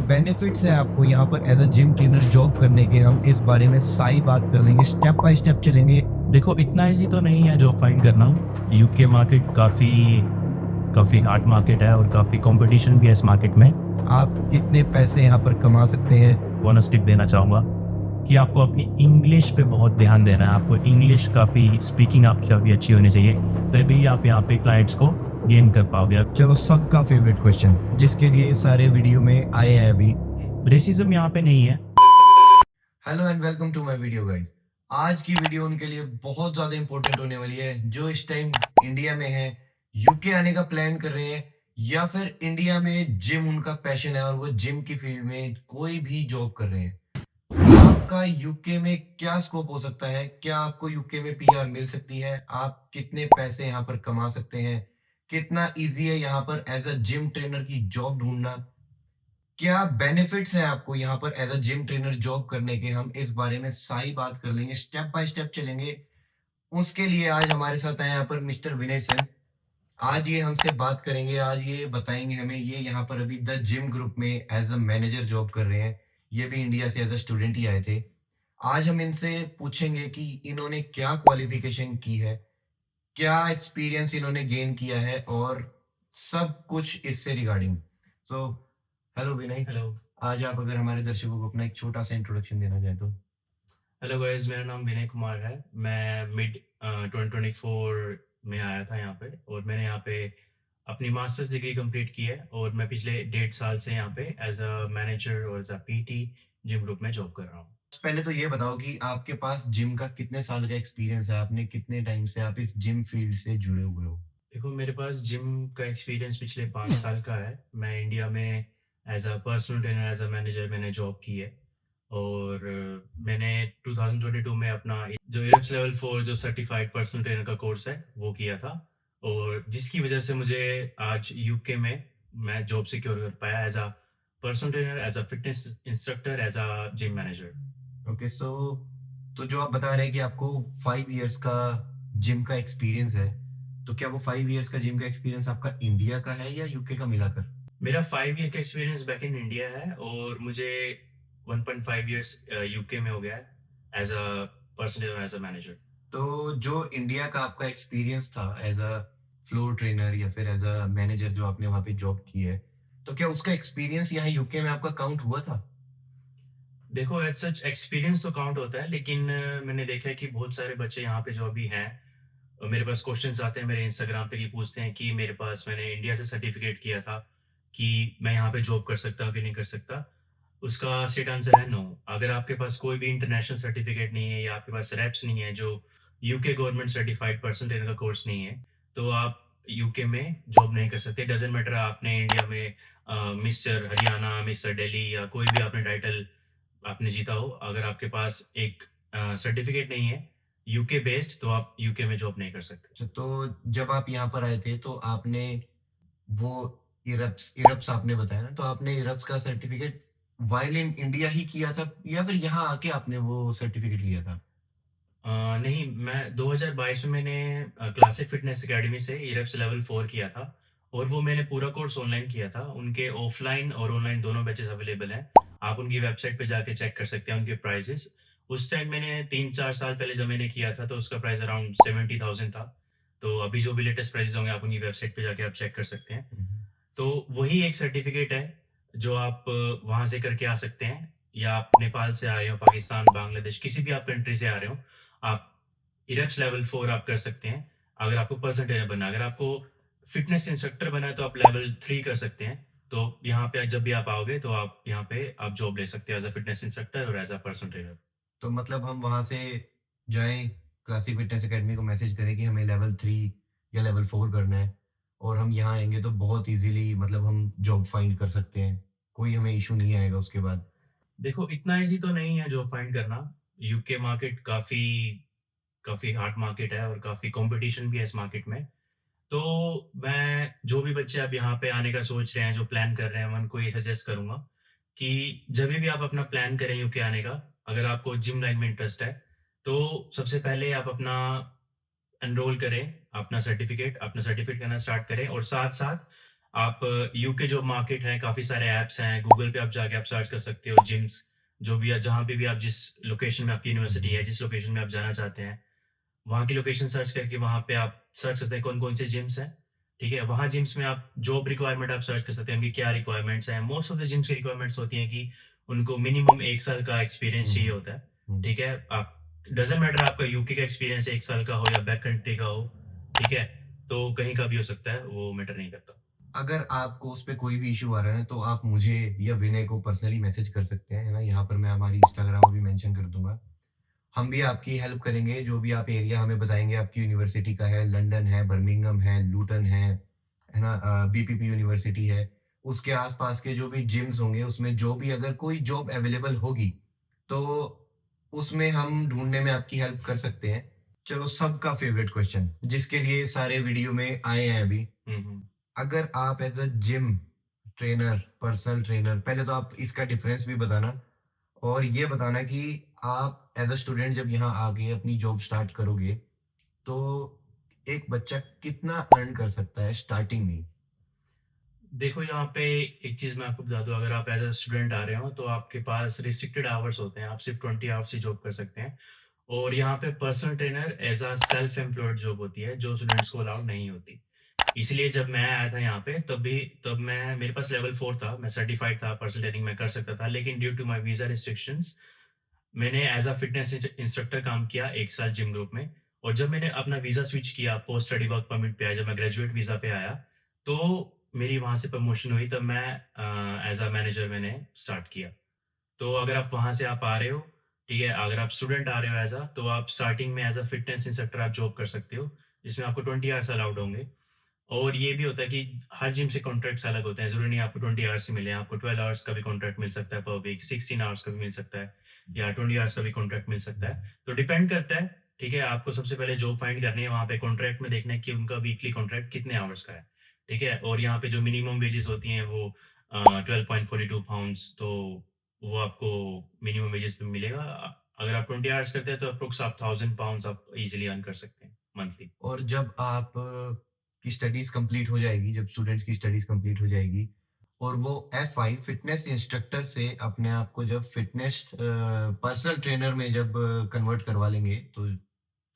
Benefits है आपको यहाँ पर as a gym trainer job करने के, हम इस बारे में सारी बात कर लेंगे, स्टेप बाय स्टेप चलेंगे। देखो इतना ईज़ी तो नहीं है जॉब फाइंड करना। यूके मार्केट काफ़ी काफ़ी हार्ड मार्केट है और काफ़ी कंपटीशन भी है इस मार्केट में। आप कितने पैसे यहाँ पर कमा सकते हैं? बोनस टिप देना चाहूँगा कि आपको अपनी इंग्लिश पे बहुत ध्यान देना है। आपको इंग्लिश काफ़ी स्पीकिंग आपकी काफ़ी अच्छी होनी चाहिए, तभी आप यहाँ पे क्लाइंट्स को गेन कर पाओगे। चलो, सबका फेवरेट क्वेश्चन जिसके लिए सारे वीडियो में आए हैं अभी। रेसिज्म यहाँ पे नहीं है। Hello and welcome to my video guys. आज की वीडियो उनके लिए बहुत ज्यादा इंपॉर्टेंट होने वाली है जो इस टाइम इंडिया में है, यूके आने का प्लान कर रहे हैं, या फिर इंडिया में जिम उनका पैशन है और वो जिम की फील्ड में कोई भी जॉब कर रहे हैं। आपका यूके में क्या स्कोप हो सकता है? क्या आपको यूके में पीआर मिल सकती है? आप कितने पैसे यहाँ पर कमा सकते हैं? कितना इजी है यहाँ पर एज अ जिम ट्रेनर की जॉब ढूंढना? क्या बेनिफिट्स हैं आपको यहाँ पर as a gym trainer job करने के? हम इस बारे में सारी बात कर लेंगे, स्टेप बाय स्टेप चलेंगे। उसके लिए आज हमारे साथ आए यहाँ पर मिस्टर विनय सिंह। आज ये हमसे बात करेंगे, आज ये बताएंगे हमें, ये यहाँ पर अभी द जिम ग्रुप में एज अ मैनेजर जॉब कर रहे हैं। ये भी इंडिया से एज अ स्टूडेंट ही आए थे। आज हम इनसे पूछेंगे कि इन्होंने क्या क्वालिफिकेशन की है, क्या एक्सपीरियंस इन्होंने गेन किया है, और सब कुछ इससे रिगार्डिंग। सो हेलो विनय। हेलो। आज आप अगर हमारे दर्शकों को अपना एक छोटा सा इंट्रोडक्शन देना चाहें तो। हेलो गाइस, मेरा नाम विनय कुमार है। मैं मिड 2024 में आया था यहाँ पे और मैंने यहाँ पे अपनी मास्टर्स डिग्री कंप्लीट की है और मैं पिछले 1.5 साल से यहाँ पे एज अ मैनेजर और as a PT gym group में जॉब कर रहा हूँ। पहले तो ये बताओ कि आपके पास जिम का कितने साल का एक्सपीरियंस है? आपने कितने टाइम से आप इस जिम फील्ड से जुड़े हुए हो? देखो मेरे पास जिम का एक्सपीरियंस पिछले 5 साल का है। मैं इंडिया में as a personal trainer as a manager मैंने जॉब की है और मैंने 2022 में अपना जो इरप्स लेवल 4 जो सर्टिफाइड पर्सनल ट्रेनर का कोर्स है वो किया था और जिसकी वजह से मुझे आज यूके में मैं जॉब सिक्योर कर पाया as a personal trainer, as a fitness instructor, as a gym manager. Okay, so तो जो आप बता रहे हैं कि आपको 5 इयर्स का जिम का एक्सपीरियंस है, तो क्या वो 5 इयर्स का जिम का एक्सपीरियंस आपका इंडिया का है या यूके का मिलाकर? मेरा 5 ईयर का एक्सपीरियंस बैक इन इंडिया है और मुझे 1.5 इयर्स यूके में हो गया है एज अ पर्सन और एज अ मैनेजर। तो जो इंडिया का आपका एक्सपीरियंस था एज अ फ्लोर ट्रेनर या फिर एज अ मैनेजर जो आपने वहाँ पे जॉब की है, तो क्या उसका एक्सपीरियंस यहाँ यूके में आपका काउंट हुआ था? देखो एज सच एक्सपीरियंस तो काउंट होता है लेकिन मैंने देखा है कि बहुत सारे बच्चे यहाँ पे जो अभी हैं मेरे पास क्वेश्चंस आते हैं मेरे इंस्टाग्राम पे, ये पूछते हैं कि मेरे पास मैंने इंडिया से सर्टिफिकेट किया था कि मैं यहाँ पे जॉब कर सकता हूँ कि नहीं कर सकता। उसका स्ट्रेट आंसर है नो। अगर आपके पास कोई भी इंटरनेशनल सर्टिफिकेट नहीं है या आपके पास रेप्स नहीं है जो UK government certified person trainer का कोर्स नहीं है तो आप यूके में जॉब नहीं कर सकते। डजेंट मैटर आपने इंडिया में मिस्टर हरियाणा, मिस्टर दिल्ली या कोई भी आपने टाइटल आपने जीता हो, अगर आपके पास एक सर्टिफिकेट नहीं है यूके बेस्ड तो आप यूके में जॉब नहीं कर सकते। अच्छा, तो जब आप यहाँ पर आए थे तो आपने वो इरप्स इरप्स आपने बताया ना, तो आपने इरप्स का सर्टिफिकेट वाइल इन इंडिया ही किया था या फिर यहाँ आके आपने वो सर्टिफिकेट लिया था? नहीं, मैं 2022 में मैंने क्लासिक फिटनेस एकेडमी से इरेप्स लेवल 4 किया था और वो मैंने पूरा कोर्स ऑनलाइन किया था। उनके ऑफलाइन और ऑनलाइन दोनों बैचेस अवेलेबल हैं। आप उनकी वेबसाइट पे जाके चेक कर सकते हैं उनके प्राइसेस। उस टाइम मैंने 3-4 साल पहले जब मैंने किया था तो उसका प्राइस अराउंड 70,000 था। तो अभी जो भी लेटेस्ट प्राइसेस होंगे आप उनकी वेबसाइट पे जाके आप चेक कर सकते हैं। हम्म। तो वही एक सर्टिफिकेट है जो आप वहाँ से करके आ सकते हैं, या आप नेपाल से आ रहे हो, पाकिस्तान, बांग्लादेश, किसी भी आप कंट्री से आ रहे हो, आप इरेप्स लेवल 4 आप कर सकते हैं। अगर आपको पर्सनल ट्रेनर बनना है, अगर आपको फिटनेस इंस्ट्रक्टर बनना है तो आप लेवल 3 कर सकते हैं। तो यहाँ पे जब भी आप आओगे तो आप यहाँ पे आप जॉब ले सकते हैं एज अ फिटनेस इंस्ट्रक्टर और एज अ पर्सनल ट्रेनर। तो मतलब हम वहाँ से जाएं, क्लासिक फिटनेस एकेडमी को मैसेज करें कि हमें लेवल 3 या लेवल 4 करना है, और हम यहाँ आएंगे तो बहुत इजीली मतलब हम जॉब फाइंड कर सकते हैं, कोई हमें इशू नहीं आएगा उसके बाद? देखो इतना ईज़ी तो नहीं है जॉब फाइंड करना। यूके मार्केट काफ़ी काफ़ी हार्ड मार्केट है और काफ़ी कॉम्पिटिशन भी है इस मार्केट में। तो मैं जो भी बच्चे अब यहाँ पे आने का सोच रहे हैं, जो प्लान कर रहे हैं, मैं उनको ये सजेस्ट करूँगा कि जभी भी आप अपना प्लान करें यूके आने का, अगर आपको जिम लाइन में इंटरेस्ट है, तो सबसे पहले आप एनरोल करें, अपना सर्टिफ़िकेट करना स्टार्ट करें और साथ-साथ आप यूके जॉब मार्केट है, काफ़ी सारे ऐप्स हैं, गूगल पे आप जाके आप सर्च कर सकते हो जिम्स, जो भी है जहाँ पे भी आप जिस लोकेशन में आपकी यूनिवर्सिटी है, जिस लोकेशन में आप जाना चाहते हैं, वहाँ की लोकेशन सर्च करके वहाँ पे आप सर्च करते हैं कौन-कौन से जिम्स हैं, ठीक है? वहाँ जिम्स में आप जॉब रिक्वायरमेंट आप सर्च कर सकते हैं, उनकी क्या रिक्वायरमेंट्स हैं। मोस्ट ऑफ द जिम्स की रिक्वायरमेंट्स होती हैं कि उनको मिनिमम 1 साल का एक्सपीरियंस चाहिए हम्म, होता है, हम्म। ठीक है? आप डज़न्ट मैटर आपका यूके का एक्सपीरियंस 1 साल का हो या बैक कंट्री का हो, ठीक है? तो कहीं का भी हो सकता है, वो मैटर नहीं करता। अगर आपको उस पे कोई भी इश्यू आ रहा है तो आप मुझे या विनय को पर्सनली मैसेज कर सकते हैं, है ना? यहाँ पर मैं हमारी इंस्टाग्राम भी मेंशन कर दूँगा। हम भी आपकी हेल्प करेंगे, जो भी आप एरिया हमें बताएँगे आपकी यूनिवर्सिटी का है, लंदन है, बर्मिंघम है, लूटन है ना? बीपीपी यूनिवर्सिटी है, उसके आस-पास के जो भी जिम्स होंगे, उसमें जो भी अगर कोई जॉब अवेलेबल होगी, तो उसमें हम ढूँढने में आपकी हेल्प कर सकते हैं। चलो सबका फेवरेट क्वेश्चन, जिसके लिए सारे वीडियो में आए हैं अभी। हुँ, हुँ। अगर आप as a gym trainer, personal trainer, पहले तो आप इसका डिफरेंस भी बताना और ये बताना कि आप एज़ अ स्टूडेंट जब यहाँ आके अपनी जॉब स्टार्ट करोगे, तो एक बच्चा कितना अर्न कर सकता है स्टार्टिंग में? देखो यहाँ पे एक चीज़ मैं आपको बता दूँ, अगर आप एज़ अ स्टूडेंट आ रहे हो तो आपके पास रिस्ट्रिक्टेड आवर्स होते हैं, आप सिर्फ़ 20 आवर्स ही जॉब कर सकते हैं। और यहाँ पे personal trainer as a self employed job होती है, जो स्टूडेंट्स को अलाउड नहीं होती। इसलिए जब मैं आया था यहाँ पे तब मैं मेरे पास लेवल 4 था, मैं सर्टिफाइड था, पर्सनल ट्रेनिंग मैं कर सकता था, लेकिन due to my visa restrictions मैंने एज़ अ फिटनेस इंस्ट्रक्टर काम किया 1 साल जिम ग्रुप में। और जब मैंने अपना वीज़ा स्विच किया, पोस्ट स्टडी वर्क परमिट पे आया, जब मैं ग्रेजुएट वीज़ा पे आया, तो मेरी वहाँ से प्रमोशन हुई, तब मैं एज़ अ मैनेजर मैंने स्टार्ट किया। तो अगर आप वहाँ से आप आ रहे हो, ठीक है? अगर आप स्टूडेंट आ रहे हो तो आप स्टार्टिंग में एज़ अ फिटनेस इंस्ट्रक्टर आप जॉब कर सकते हो, जिसमें आपको 20 आवर्स अलाउड होंगे। और ये भी होता है कि हर जिम से कॉन्ट्रैक्ट्स अलग होते हैं, ज़रूरी नहीं आपको 20 आवर्स ही मिले, आपको 12 आवर्स का भी कॉन्ट्रैक्ट मिल सकता है पर वीक, 16 आवर्स का भी मिल सकता है या 20 आवर्स का भी कॉन्ट्रैक्ट मिल सकता है। तो डिपेंड करता है, ठीक है? आपको सबसे पहले जॉब फाइंड करनी है, वहाँ पे कॉन्ट्रैक्ट में देखना है कि उनका वीकली कॉन्ट्रैक्ट कितने आवर्स का है, ठीक है? और यहाँ पे जो मिनिमम वेजेस होती हैं वो 12.42 पाउंड्स, तो वो आपको मिनिमम वेजेस पे मिलेगा। अगर आप 20 आवर्स करते हैं तो अप्रोक्स आप 1000 पाउंड्स आप ईज़िली अर्न कर सकते हैं मंथली। और जब आप की स्टडीज़ कंप्लीट हो जाएगी, जब स्टूडेंट्स की स्टडीज़ कंप्लीट हो जाएगी और वो एफ-आई फिटनेस इंस्ट्रक्टर से अपने आप को जब फिटनेस पर्सनल ट्रेनर में जब कन्वर्ट करवा लेंगे,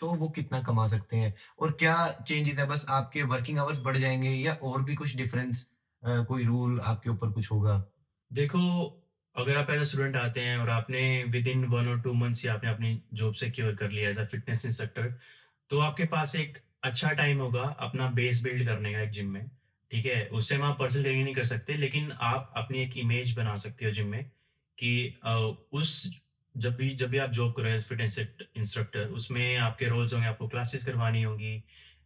तो वो कितना कमा सकते हैं? और क्या चेंजेज़ है, बस आपके वर्किंग आवर्स बढ़ जाएँगे या और भी कुछ डिफरेंस, कोई रूल आपके ऊपर कुछ होगा? देखो, अगर आप एज़ अ स्टूडेंट आते हैं और आपने विदिन 1 और 2 मंथ्स ही आपने अपनी जॉब सिक्योर कर लिया एज़ अ फिटनेस इंस्ट्रक्टर, तो आपके पास एक अच्छा टाइम होगा अपना बेस बिल्ड करने का एक जिम में, ठीक है? उस टाइम आप पर्सनल ट्रेनिंग नहीं कर सकते, लेकिन आप अपनी एक इमेज बना सकते हो जिम में कि उस जब भी आप जॉब कर रहे हो एज़ फिटनेस इंस्ट्रक्टर, उसमें आपके रोल्स होंगे, आपको क्लासेस करवानी होंगी,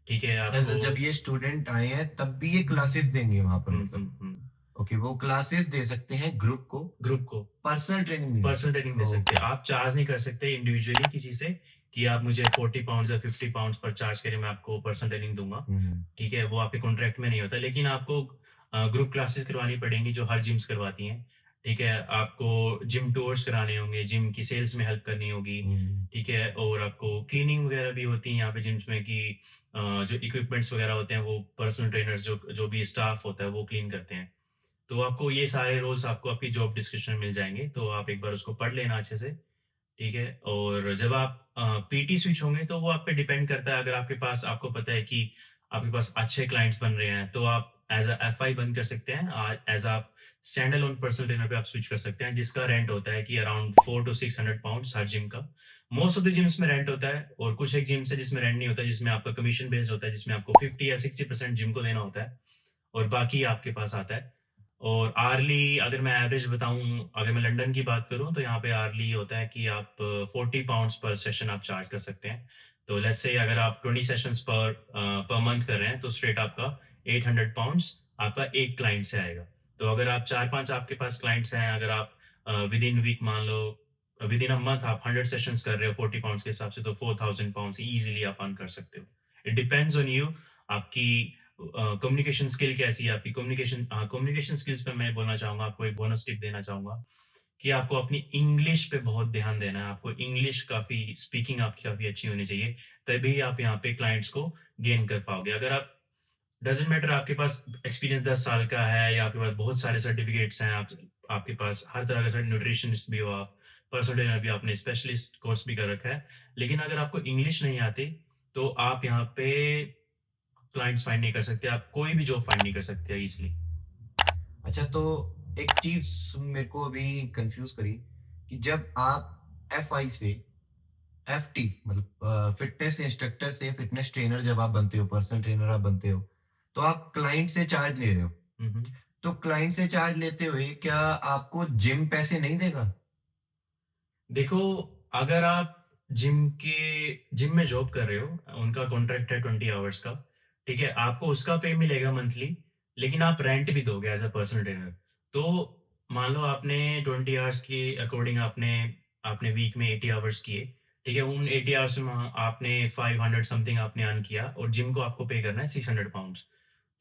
ठीक है? एज़ आपको जब ये स्टूडेंट आए हैं तब भी ये क्लासेस देंगे वहाँ पर हुँ, मतलब? हुँ, हुँ। ओके, वो क्लासेस दे सकते हैं ग्रुप को, ग्रुप को पर्सनल ट्रेनिंग नहीं दे पर्सनल ट्रेनिंग दे सकते। सकते हैं। ओके। आप चार्ज नहीं कर सकते इंडिविजुअली किसी से कि आप मुझे 40 पाउंड्स या 50 पाउंड्स पर चार्ज करें, मैं आपको पर्सनल ट्रेनिंग दूँगा। हुँ, हुँ। ठीक है? वो आपके कॉन्ट्रैक्ट में नहीं होता, लेकिन आपको ग्रुप क्लासेस करवानी पड़ेंगी जो हर जिम्स करवाती हैं। ठीक है? आपको जिम टूर्स कराने होंगे, जिम की सेल्स में हेल्प करनी होगी। हुँ। ठीक है? और आपको क्लीनिंग वगैरह भी होती है यहाँ पे जिम्स में कि जो इक्विपमेंट्स वगैरह होते हैं वो पर्सनल ट्रेनर्स जो जो भी स्टाफ होता है वो क्लीन करते हैं। तो आपको ये सारे रोल्स आपको आपकी जॉब डिस्क्रिप्शन में मिल जाएँगे, तो आप एक बार उसको पढ़ लेना अच्छे से, ठीक है? और जब आप पीटी स्विच होंगे तो वो आप पे डिपेंड करता है, अगर आपके पास आपको पता है कि आपके पास अच्छे क्लाइंट्स बन रहे हैं, तो आप एज़ अ एफआई बन कर सकते हैं। एज़ आप स्टैंड अलोन पर्सनल ट्रेनर पे आप स्विच कर सकते हैं, जिसका रेंट होता है कि अराउंड 4 टू 600 पाउंड्स हर जिम का। मोस्ट ऑफ द जिम्स में रेंट होता है और कुछ एक जिम्स है जिसमें रेंट नहीं होता, जिसमें आपका कमीशन बेस्ड होता है, जिसमें आपको 50 या 60% जिम को देना होता है और बाकी आपके पास आता है। और आवर्ली अगर मैं एवरेज बताऊँ, अगर मैं लंदन की बात करूँ तो यहाँ पे आवर्ली होता है कि आप 40 पाउंड्स पर सेशन आप चार्ज कर सकते हैं। तो लेट्स से अगर आप 20 सेशंस पर मंथ कर रहे हैं तो स्ट्रेट आपका 800 पाउंड्स आपका एक क्लाइंट से आएगा। तो अगर आप 4-5 आपके पास क्लाइंट्स हैं, अगर आप विदिन वीक मान लो विदिन अ मंथ आप 100 सेशंस कर रहे हो 40 पाउंड्स के हिसाब से, तो 4000 पाउंड्स ईज़िली आप अर्न कर सकते हो। इट डिपेंड्स ऑन यू, आपकी कम्युनिकेशन स्किल कैसी है आपकी। कम्युनिकेशन स्किल्स पे मैं बोलना चाहूँगा, आपको एक बोनस टिप देना चाहूँगा कि आपको अपनी इंग्लिश पे बहुत ध्यान देना है। आपको इंग्लिश काफ़ी स्पीकिंग आपकी काफ़ी अच्छी होनी चाहिए, तभी आप यहाँ पे क्लाइंट्स को गेन कर पाओगे। अगर आप डज़न्ट मैटर आपके पास एक्सपीरियंस 10 साल का है या आपके पास बहुत सारे सर्टिफ़िकेट्स हैं, आपके पास हर तरह का न्यूट्रिशनिस्ट भी हो आप, पर्सनल ट्रेनर भी आपने स्पेशलिस्ट कोर्स भी कर रखा है। लेकिन अगर आपको इंग्लिश नहीं आती, तो आप यहाँ पे क्लाइंट्स फाइंड नहीं कर सकते, आप कोई भी जॉब फाइंड नहीं कर सकते ईज़िली। अच्छा, तो एक चीज़ मेरे को अभी कन्फ्यूज़ करी कि जब आप एफआई से एफटी मतलब फिटनेस इंस्ट्रक्टर से फिटनेस ट्रेनर जब आप बनते हो, पर्सनल ट्रेनर आप बनते हो, तो आप क्लाइंट से चार्ज ले रहे हो। हुँ, हुँ। तो क्लाइंट से चार्ज लेते हुए क्या आपको जिम पैसे नहीं देगा? देखो, अगर आप जिम में जॉब कर रहे हो, उनका कॉन्ट्रैक्ट है 20 आवर्स का, ठीक है? आपको उसका पे मिलेगा मंथली, लेकिन आप रेंट भी दोगे एज़ अ पर्सनल ट्रेनर। तो मान लो आपने 20 आवर्स के अकॉर्डिंग आपने आपने वीक में 80 आवर्स किए, ठीक है? उन 80 आवर्स में आपने 500 समथिंग आपने अर्न किया और जिम को आपको पे करना है 600 पाउंड्स।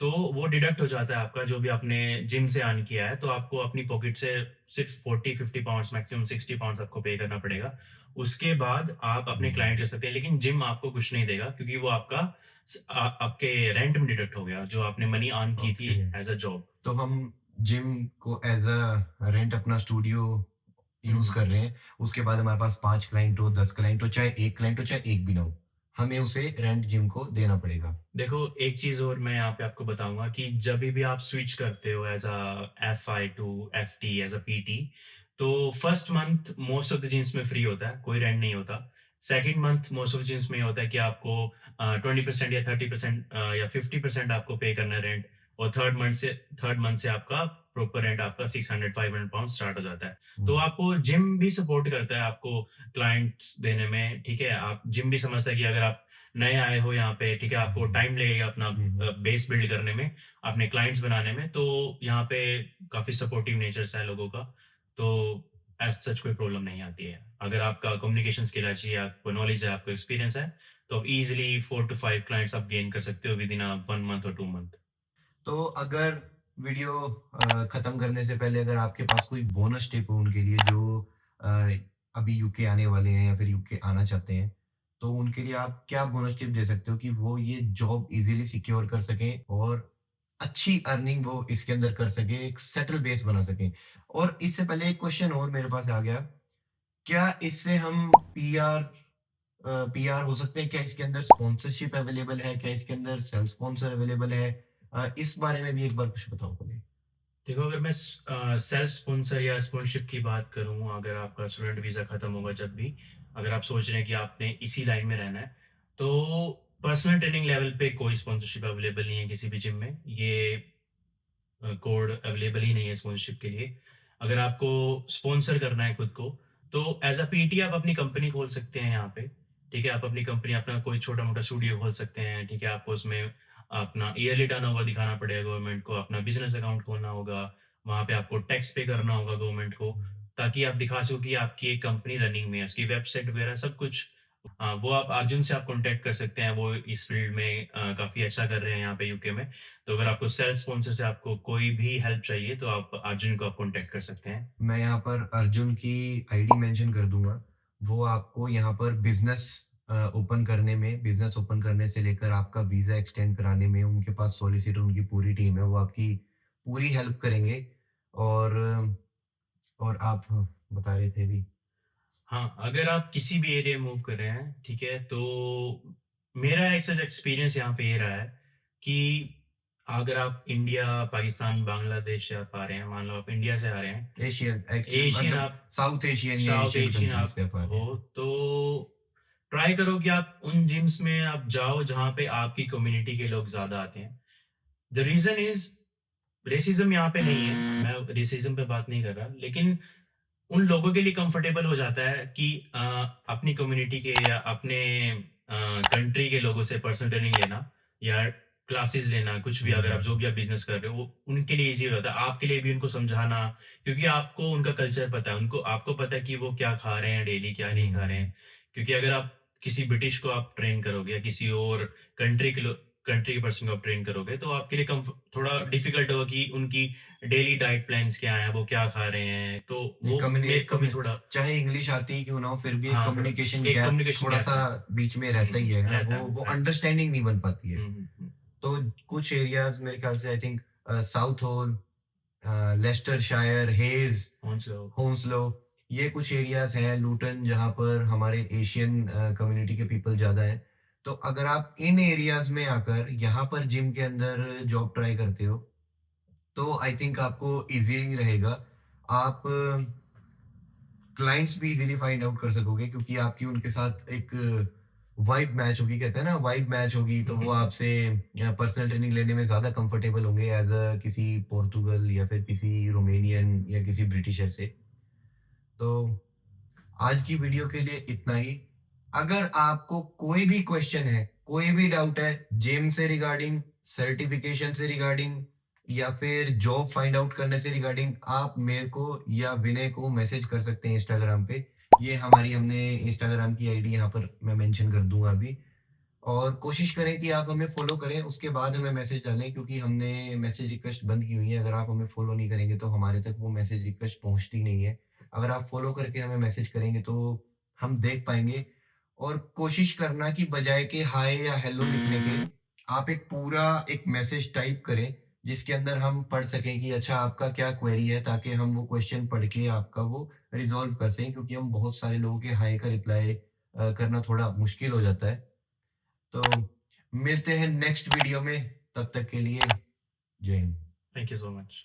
तो वो डिडक्ट हो जाता है आपका जो भी आपने जिम से अर्न किया है, तो आपको अपनी पॉकेट से सिर्फ़ 40-50 पाउंड्स मैक्सिमम 60 पाउंड्स आपको पे करना पड़ेगा। उसके बाद आप अपने हुँ, क्लाइंट कर सकते हैं, लेकिन जिम आपको कुछ नहीं देगा क्योंकि वो आपके रेंट में डिडक्ट हो गया, जो आपने मनी अर्न की थी ओके। As a job. तो हम जिम को एज़ रेंट अपना स्टूडियो हुँ, यूज़ हुँ। कर रहे हैं, उसके बाद हमारे पास 5 क्लाइंट हो, 10 क्लाइंट हो, चाहे 1 क्लाइंट हो, चाहे 1 भी ना हो, हमें उसे रेंट जिम को देना पड़ेगा। देखो, एक चीज़ और मैं यहाँ पे आपको बताऊँगा कि जभी भी आप स्विच करते हो as FI to FT as PT, तो first month most of the gyms में फ्री होता है, कोई रेंट नहीं होता। Second month most of the gyms में ये होता है कि आपको 20% या 30% या 50% आपको पे करना है रेंट और थर्ड मंथ से आपका प्रॉपर रेंट आपका 600-500 पाउंड स्टार्ट हो जाता है। तो हुँ, आपको जिम भी सपोर्ट करता है आपको क्लाइंट्स देने में, ठीक है? आप जिम भी समझता है कि अगर आप नए आए हो यहाँ पे, ठीक है, आपको हुँ, टाइम लगेगा अपना हुँ, हुँ। बेस बिल्ड करने में, अपने क्लाइंट्स बनाने में, तो यहाँ पे काफ़ी सपोर्टिव नेचर्स है लोगों का, तो एज़ सच कोई प्रॉब्लम नहीं आती है। अगर आपका कम्युनिकेशन स्किल अच्छी है, आपको नॉलेज है, आपको एक्सपीरियंस है, तो आप ईज़िली 4 टू 5 क्लाइंट्स आप गेन कर सकते हो विदिन 1 मंथ और 2 मंथ। तो अगर वीडियो खत्म करने से पहले अगर आपके पास कोई बोनस टिप हो उनके लिए जो अ, अभी यूके आने वाले हैं या फिर यूके आना चाहते हैं, तो उनके लिए आप क्या बोनस टिप दे सकते हो कि वो ये जॉब इज़िली सिक्योर कर सकें और अच्छी अर्निंग वो इसके अंदर कर सकें, एक सेटल बेस बना सकें? और इससे पहले एक क्वेश्चन और मेरे पास आ गया, क्या इससे हम पीआर हो सकते हैं? क्या इसके अंदर स्पॉन्सरशिप अवेलेबल है? क्या इसके अंदर सेल्फ स्पॉन्सर अवेलेबल है? इस बारे में भी एक बार कुछ बताओ पहले। देखो, अगर मैं सेल्फ स्पॉन्सर या स्पॉन्सरशिप की बात करूँ, अगर आपका स्टूडेंट वीज़ा खत्म होगा जब भी, अगर आप सोच रहे हैं कि आपने इसी लाइन में रहना है, तो पर्सनल ट्रेनिंग लेवल पे कोई स्पॉन्सरशिप अवेलेबल नहीं है किसी भी जिम में। ये कोड अवेलेबल ही नहीं है स्पॉन्सरशिप के लिए। अगर आपको स्पॉन्सर करना है खुद को, तो एज़ पीटी आप अपनी कंपनी खोल सकते हैं यहाँ पे, ठीक है? आप अपनी कंपनी अपना कोई छोटा-मोटा स्टूडियो खोल सकते हैं, ठीक है? आपको उसमें अपना ईयरली टर्नओवर दिखाना पड़ेगा गवर्नमेंट को, अपना बिज़नेस अकाउंट खोलना होगा, वहाँ पे आपको टैक्स पे करना होगा गवर्नमेंट को, ताकि आप दिखा सको कि आपकी एक कंपनी रनिंग में है, उसकी वेबसाइट वगैरह सब कुछ। वो आप अर्जुन से आप कॉन्टैक्ट कर सकते हैं, वो इस फ़ील्ड में काफ़ी अच्छा कर रहे हैं यहाँ पे यूके में। तो अगर आपको सेल्फ स्पॉन्सर से आपको कोई भी हेल्प चाहिए, तो आप अर्जुन को आप कॉन्टैक्ट कर सकते हैं। मैं यहाँ पर अर्जुन की आईडी मेंशन कर दूँगा। वो आपको यहाँ पर ओपन करने में बिज़नेस ओपन करने से लेकर आपका वीज़ा एक्सटेंड कराने में उनके पास सॉलिसिटर उनकी पूरी टीम है, वो आपकी पूरी हेल्प करेंगे। और आप बता रहे थे अभी? हाँ, अगर आप किसी भी एरिया में मूव कर रहे हैं, ठीक है? तो मेरा ऐसा एक्सपीरियंस यहाँ पे ये रहा है कि अगर आप इंडिया, पाकिस्तान, बांग्लादेश से आप आ रहे हैं, मान लो आप इंडिया से आ रहे हैं, एशियन एक्चुअली एशियन मतलब आप साउथ एशियन या साउथ एशियन एशियन कंट्रीज़ आप से आप आ रहे हो, हैं। तो ट्राई करो कि आप उन जिम्स में आप जाओ जहाँ पे आपकी कम्युनिटी के लोग ज़्यादा आते हैं। द रीज़न इज़ रेसिज़्म यहाँ पे नहीं है, मैं रेसिज़्म पे बात नहीं कर रहा, लेकिन उन लोगों के लिए कंफर्टेबल हो जाता है कि अपनी कम्युनिटी के या अपने कंट्री के लोगों से पर्सनल ट्रेनिंग लेना या क्लासेस लेना, कुछ भी हुँ, अगर आप हुँ। जो भी आप बिज़नेस कर रहे हो, वो उनके लिए ईज़ी हो जाता है। आपके लिए भी उनको समझाना, क्योंकि आपको उनका कल्चर पता है, उनको आपको पता है कि वो क्या खा रहे हैं डेली, क्या हुँ, नहीं खा रहे हुँ। हैं। क्योंकि अगर आप किसी ब्रिटिश को आप ट्रेन करोगे या किसी और कंट्री के लो कंट्री के पर्सन को आप ट्रेन करोगे, तो आपके लिए थोड़ा डिफ़िकल्ट होगा कि उनकी डेली डाइट प्लान्स क्या हैं, वो क्या खा रहे हैं, तो ये वो मेरे को भी थोड़ा चाहे इंग्लिश आती ही क्यों ना हो, फिर भी एक हाँ, थोड़ा कम्युनिकेशन एक गैप कम्युनिकेशन गैप थोड़ा-सा है। बीच में हुँ, रहता ही हुँ, है ना? रहता वो है, वो रहता है। अंडरस्टैंडिंग नहीं बन पाती है। हुँ, हुँ, हुँ। तो कुछ एरियाज मेरे ख्याल से I think Southall, Leicestershire, Hayes, Hounslow. Hounslow, ये कुछ एरियाज हैं, लूटन, जहाँ पर हमारे एशियन कम्युनिटी के पीपल ज़्यादा हैं। तो अगर आप इन एरियाज में आकर यहाँ पर जिम के अंदर जॉब ट्राई करते हो, तो आई थिंक आपको ईज़ी रहेगा। आप क्लाइंट्स भी इज़िली फाइंड आउट कर सकोगे, क्योंकि आपकी उनके साथ एक वाइब मैच होगी, कहते हैं ना वाइब मैच होगी, तो वो आपसे पर्सनल ट्रेनिंग लेने में ज़्यादा कंफर्टेबल होंगे एज़ किसी पोर्तुगल या फिर किसी रोमेनियन या किसी ब्रिटिशर से। तो आज की वीडियो के लिए इतना ही। अगर आपको कोई भी क्वेश्चन है, कोई भी डाउट है जिम से रिगार्डिंग, सर्टिफिकेशन से रिगार्डिंग, या फिर जॉब फाइंड आउट करने से रिगार्डिंग, आप मेरे को या विनय को मैसेज कर सकते हैं इंस्टाग्राम पे। ये हमने इंस्टाग्राम की आईडी यहाँ पर मैं मेंशन कर दूंगा अभी। और कोशिश करें कि आप हमें फॉलो करें, उसके बाद हमें मैसेज डालें, क्योंकि हमने मैसेज रिक्वेस्ट बंद की हुई है। अगर आप हमें फॉलो नहीं करेंगे तो हमारे तक वो मैसेज रिक्वेस्ट पहुंचती नहीं है। अगर आप फॉलो करके हमें मैसेज करेंगे तो हम देख पाएंगे। और कोशिश करना कि बजाय के हाय या हेलो लिखने के, आप एक पूरा एक मैसेज टाइप करें, जिसके अंदर हम पढ़ सकें कि अच्छा आपका क्या क्वेरी है, ताकि हम वो क्वेश्चन पढ़ के आपका वो रिजॉल्व कर सकें, क्योंकि हम बहुत सारे लोगों के हाय का रिप्लाई करना थोड़ा मुश्किल हो जाता है। तो मिलते हैं नेक्स्ट वीडियो में, तब तक के लिए जय Hind. Thank you so much.